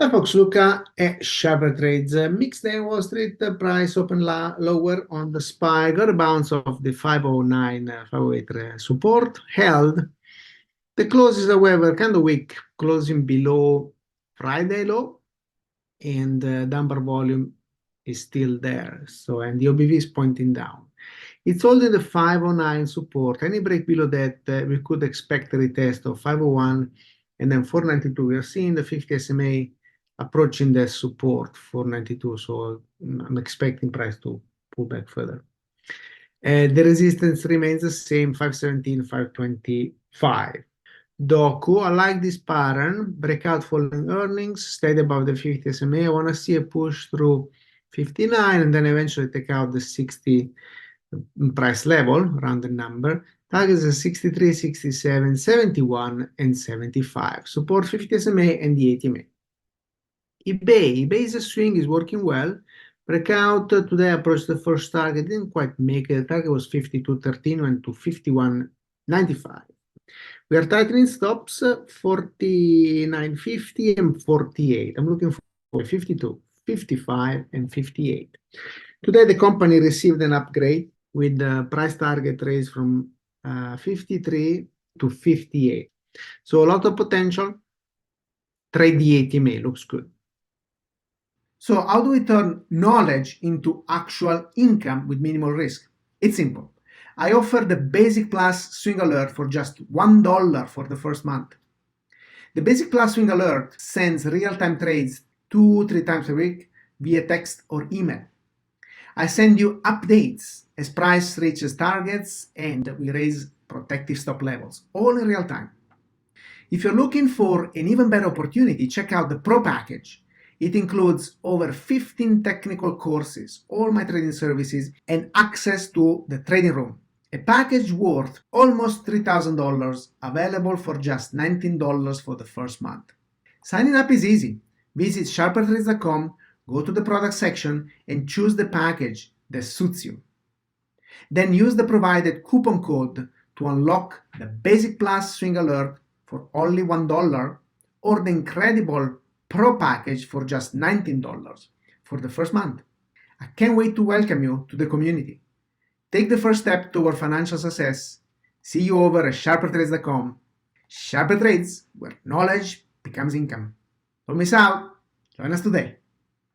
Hi folks, Luca at SharperTrades. Mixed day on Wall Street, price opened lower on the SPY, got a bounce of the 509, 508 support, held. The close is, however, kind of weak, closing below Friday low, and the number volume is still there. So, and the OBV is pointing down. It's holding the 509 support. Any break below that, we could expect a retest of 501 and then 492. We are seeing the 50 SMA approaching the support 492. So I'm expecting price to pull back further. The resistance remains the same, 517, 525. Docu, I like this pattern, breakout following earnings, stayed above the 50 SMA. I want to see a push through 59 and then eventually take out the 60 price level, around the number. Targets are 63, 67, 71, and 75. Support 50 SMA and the 80 SMA. eBay's swing is working well. Breakout today approached the first target, didn't quite make it. The target was 52.13, went to 51.95. We are tightening stops 49.50 and 48. I'm looking for 52, 55, and 58. Today, the company received an upgrade with the price target raised from 53 to 58. So a lot of potential. Trade the 80 MA, looks good. So how do we turn knowledge into actual income with minimal risk? It's simple. I offer the Basic Plus Swing Alert for just $1 for the first month. The Basic Plus Swing Alert sends real-time trades 2-3 times a week via text or email. I send you updates as price reaches targets and we raise protective stop levels, all in real time. If you're looking for an even better opportunity, check out the Pro package. It includes over 15 technical courses, all my trading services, and access to the trading room. A package worth almost $3,000, available for just $19 for the first month. Signing up is easy. Visit SharperTrades.com, go to the product section, and choose the package that suits you. Then use the provided coupon code to unlock the Basic Plus Swing Alert for only $1 or the incredible Pro package for just $19 for the first month. I can't wait to welcome you to the community. Take the first step toward financial success. See you over at SharperTrades.com. SharperTrades, where knowledge becomes income. Don't miss out. Join us today.